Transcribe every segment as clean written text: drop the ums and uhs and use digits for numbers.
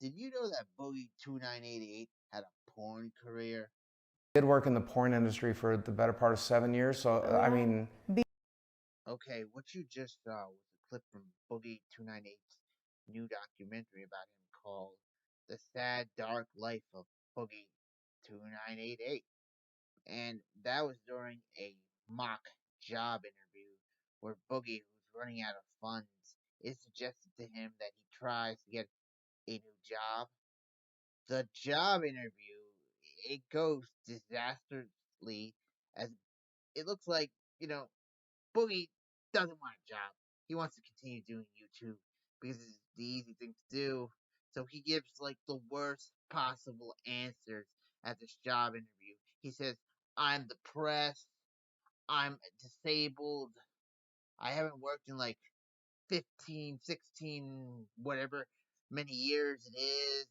Did you know that Boogie2988 had a porn career? Did work in the porn industry for the better part of 7 years. So, I mean, Okay, what you just saw was a clip from Boogie298's new documentary about him called The Sad Dark Life of Boogie2988. And that was during a mock job interview where Boogie, who's running out of funds, it suggested to him that he tries to get a new job. The job interview, it goes disastrously, as it looks like, you know, Boogie doesn't want a job. He wants to continue doing YouTube because it's the easy thing to do. So he gives like the worst possible answers at this job interview. He says, I'm depressed, I'm disabled, I haven't worked in like 15, 16, whatever many years it is.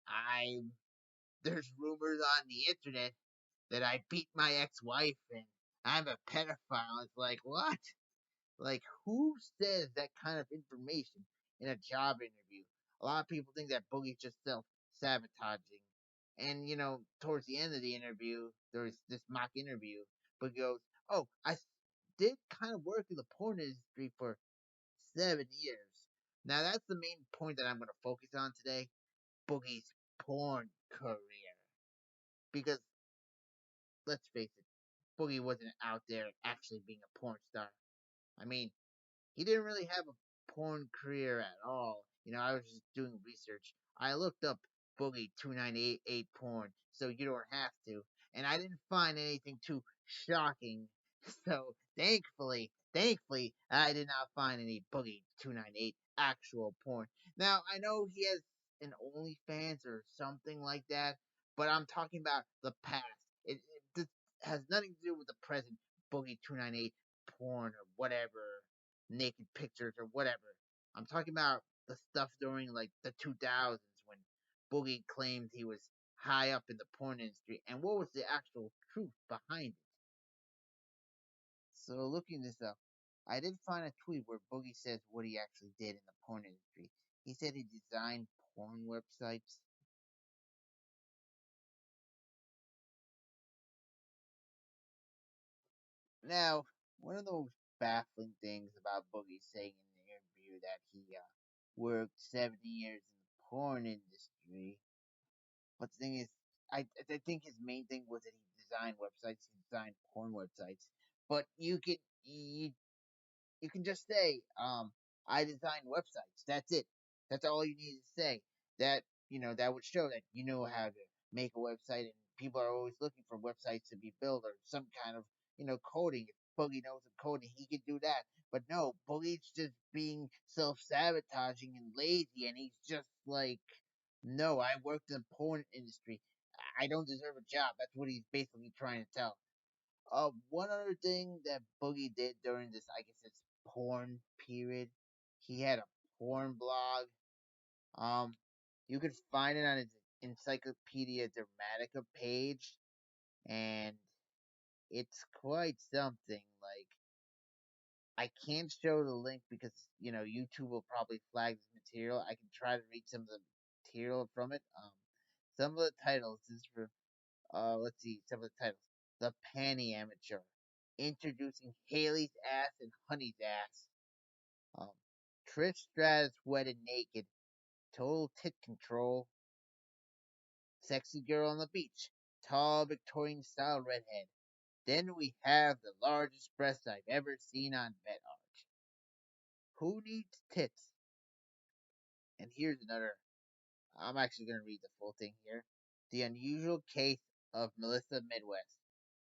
I There's rumors on the internet that I beat my ex-wife and I'm a pedophile. It's like, what? Like, who says that kind of information in a job interview? A lot of people think that Boogie's just self-sabotaging. And, towards the end of the interview, there's this mock interview, Boogie goes, oh, I did kind of work in the porn industry for 7 years. Now, that's the main point that I'm going to focus on today. Boogie's porn career. Because, let's face it, Boogie wasn't out there actually being a porn star. I mean, he didn't really have a porn career at all. I was just doing research. I looked up Boogie2988 porn, so you don't have to. And I didn't find anything too shocking. So thankfully, I did not find any Boogie298 actual porn. Now, I know he has an OnlyFans or something like that, but I'm talking about the past. This has nothing to do with the present Boogie298 porn or whatever, naked pictures or whatever. I'm talking about the stuff during like the 2000s when Boogie claimed he was high up in the porn industry and what was the actual truth behind it. So looking this up, I did find a tweet where Boogie says what he actually did in the porn industry. He said he designed porn websites. Now, one of the most baffling things about Boogie saying in the interview that he worked 70 years in the porn industry. But the thing is, I think his main thing was that he designed websites, he designed porn websites. But you can just say, I designed websites. That's it. That's all you need to say. That would show that you know how to make a website, and people are always looking for websites to be built or some kind of, coding. If Boogie knows some coding, he can do that. But no, Boogie's just being self-sabotaging and lazy, and he's just like, no, I worked in the porn industry. I don't deserve a job. That's what he's basically trying to tell. One other thing that Boogie did during this, I guess it's porn period, he had a porn blog. Um, you could find it on his Encyclopedia Dramatica page, and it's quite something. Like, I can't show the link because YouTube will probably flag this material. I can try to read some of the material from it. Some of the titles is for let's see, some of the titles. The Panty Amateur. Introducing Haley's ass and Honey's ass. Um, Trish Stratus wedded naked. Total tit control. Sexy girl on the beach. Tall Victorian style redhead. Then we have the largest breast I've ever seen on BetArt. Who needs tits? And here's another. I'm actually going to read the full thing here. The unusual case of Melissa Midwest.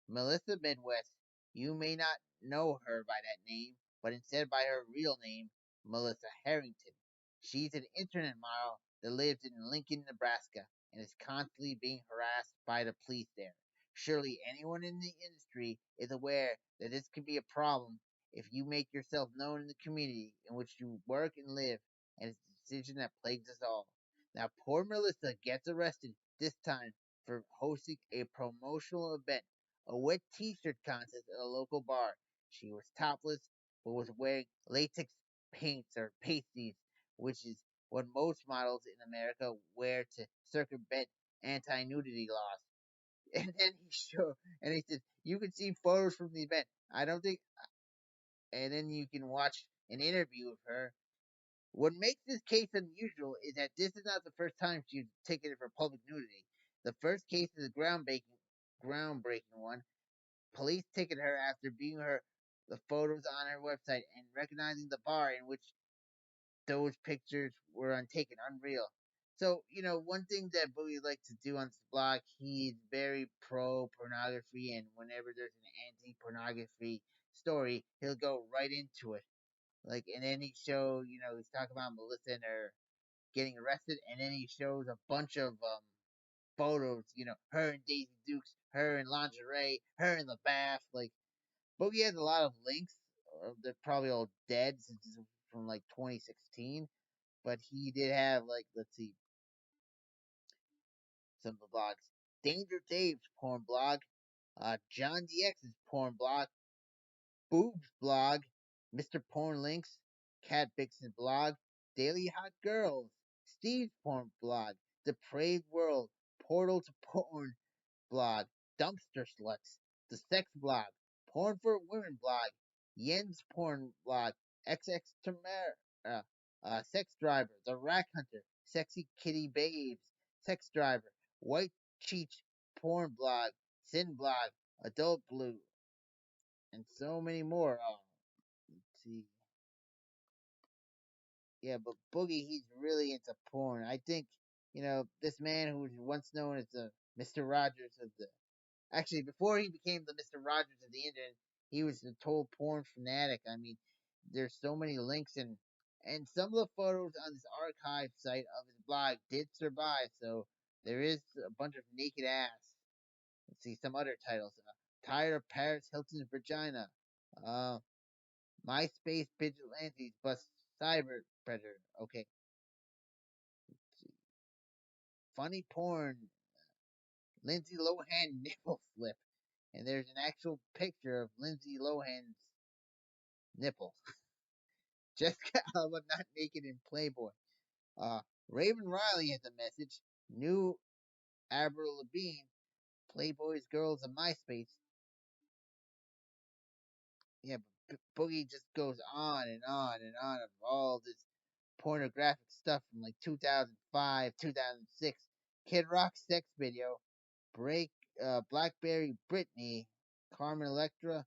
Melissa Midwest, you may not know her by that name, but instead by her real name, Melissa Harrington. She's an internet model that lives in Lincoln, Nebraska, and is constantly being harassed by the police there. Surely anyone in the industry is aware that this can be a problem if you make yourself known in the community in which you work and live, and it's a decision that plagues us all. Now, poor Melissa gets arrested, this time for hosting a promotional event, a wet t-shirt contest at a local bar. She was topless, but was wearing latex paints or pasties, which is what most models in America wear to circumvent anti-nudity laws. And then he says, you can see photos from the event. I don't think, and then you can watch an interview of her. What makes this case unusual is that this is not the first time she's ticketed for public nudity. The first case is a groundbreaking one. Police ticketed her after viewing the photos on her website and recognizing the bar in which those pictures were untaken. Unreal. So, one thing that Boogie likes to do on this blog, he's very pro pornography, and whenever there's an anti pornography story, he'll go right into it. Like in any show, he's talking about Melissa and her getting arrested, and then he shows a bunch of photos, her and Daisy Dukes, her in lingerie, her in the bath. Like Boogie has a lot of links. They're probably all dead since it's from like 2016, but he did have like, let's see, some of the blogs. Danger Dave's porn blog, John DX's porn blog, Boob's blog, Mr. Porn Links, Cat Vixen blog, Daily Hot Girls, Steve's porn blog, Depraved World, Portal to Porn blog, Dumpster Sluts, The Sex blog, Porn for Women blog, Yen's porn blog, XX Tamara, Sex Driver, The Rack Hunter, Sexy Kitty Babes, Sex Driver, White Cheech porn blog, Sin blog, Adult Blue, and so many more. Let's see. Yeah, but Boogie, he's really into porn. I think, this man who was once known as the Mr. Rogers of the. Actually, before he became the Mr. Rogers of the internet, he was a total porn fanatic. I mean, there's so many links, and some of the photos on this archive site of his blog did survive, so there is a bunch of naked ass. Let's see some other titles. Tired of Paris Hilton's vagina. Uh, MySpace vigilantes bust cyber predator. Okay. Funny porn. Lindsay Lohan nipple flip. And there's an actual picture of Lindsay Lohan's nipple. Jessica Alba not naked in Playboy. Uh, Raven Riley has a message. New Avril Lavigne. Playboy's girls of MySpace. Yeah, but Boogie just goes on and on and on of all this pornographic stuff from like 2005, 2006. Kid Rock sex video, Break, Blackberry Britney, Carmen Electra,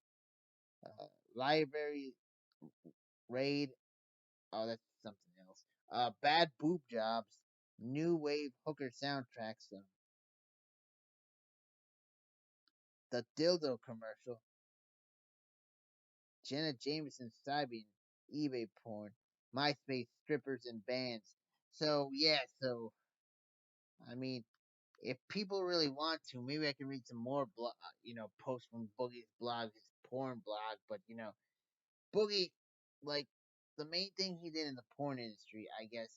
Library Raid. Oh, that's something else. Bad Boob Jobs, New Wave Hooker soundtracks, the Dildo commercial, Jenna Jameson Cybian, eBay porn, MySpace strippers and bands. So yeah, I mean, if people really want to, maybe I can read some more, posts from Boogie's blog, his porn blog. But Boogie, like the main thing he did in the porn industry, I guess,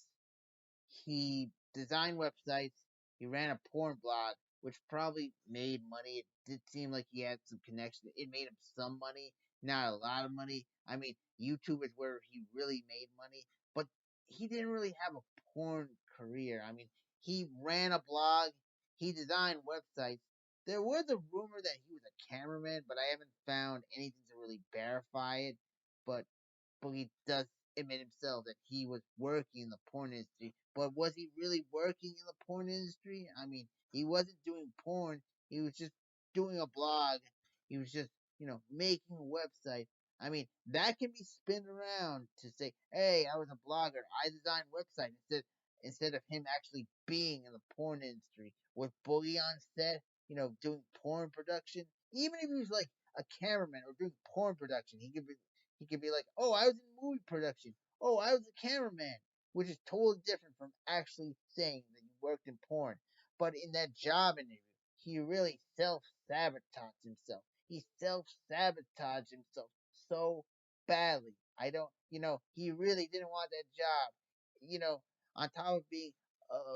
he designed websites. He ran a porn blog, which probably made money. It did seem like he had some connection. It made him some money, not a lot of money. I mean, YouTube is where he really made money, but he didn't really have a porn career. I mean, he ran a blog. He designed websites. There was a rumor that he was a cameraman, but I haven't found anything to really verify it. But Boogie does admit himself that he was working in the porn industry. But was he really working in the porn industry? I mean, he wasn't doing porn. He was just doing a blog. He was just, making a website. I mean, that can be spun around to say, hey, I was a blogger. I designed website instead of him actually being in the porn industry with Boogie on set, doing porn production. Even if he was like a cameraman or doing porn production, he could be like, oh, I was in movie production. Oh, I was a cameraman, which is totally different from actually saying that you worked in porn. But in that job interview, he really self-sabotaged himself. He self-sabotaged himself so badly. I don't, he really didn't want that job. On top of being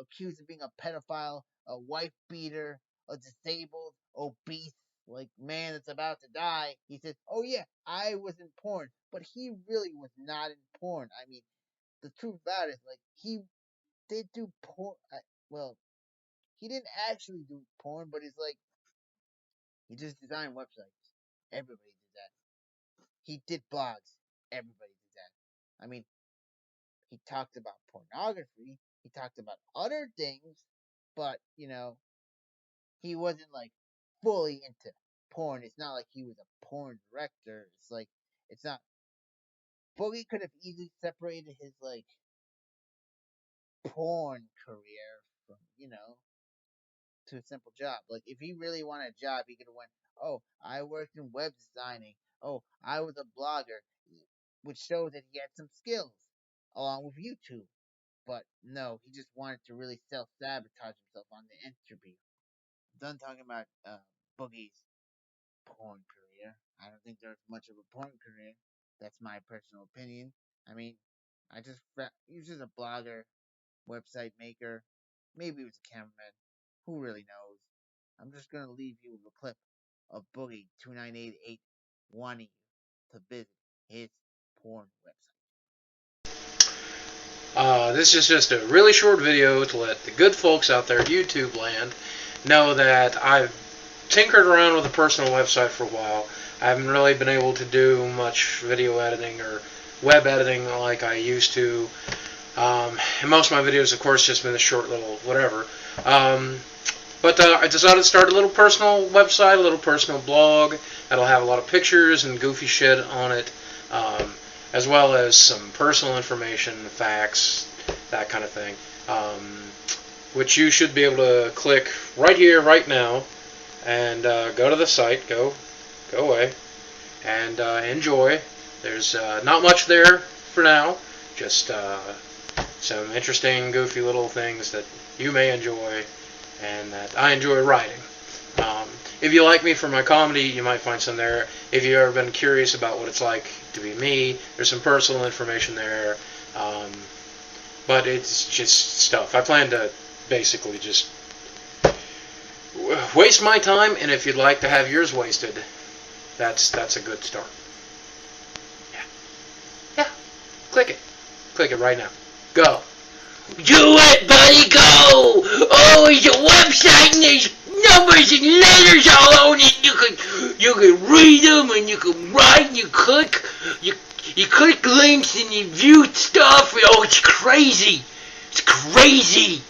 accused of being a pedophile, a wife beater, a disabled, obese, like man that's about to die. He says, "Oh yeah, I was in porn," but he really was not in porn. I mean, the truth about it is, like, he did do porn. Well, he didn't actually do porn, but it's like he just designed websites. Everybody did that. He did blogs. Everybody did that. I mean, he talked about pornography. He talked about other things, but he wasn't like fully into porn. It's not like he was a porn director. It's like it's not. Boogie could have easily separated his like porn career from to a simple job. Like if he really wanted a job, he could have went, "Oh, I worked in web designing. Oh, I was a blogger," which shows that he had some skills along with YouTube. But no, he just wanted to really self-sabotage himself on the interview. I'm done talking about Boogie's porn career. I don't think there's much of a porn career. That's my personal opinion. I mean, he was just a blogger, website maker. Maybe he was a cameraman. Who really knows? I'm just gonna leave you with a clip of Boogie2988 wanting you to visit his porn website. This is just a really short video to let the good folks out there, YouTube land, know that I've tinkered around with a personal website for a while. I haven't really been able to do much video editing or web editing like I used to. And most of my videos, of course, just been a short little whatever. But I decided to start a little personal website, a little personal blog that'll have a lot of pictures and goofy shit on it, as well as some personal information, facts, that kind of thing, which you should be able to click right here, right now, and go to the site, go away, and enjoy. There's not much there for now, just some interesting, goofy little things that you may enjoy and that I enjoy writing. If you like me for my comedy, you might find some there. If you've ever been curious about what it's like to be me, there's some personal information there. But it's just stuff. I plan to basically just waste my time, and if you'd like to have yours wasted, that's a good start. Yeah. Click it. Click it right now. Go. Do it, buddy, go! Oh, it's a website and there's numbers and letters all on it. You can read them and you can write and you click links and you view stuff. Oh, it's crazy. It's crazy.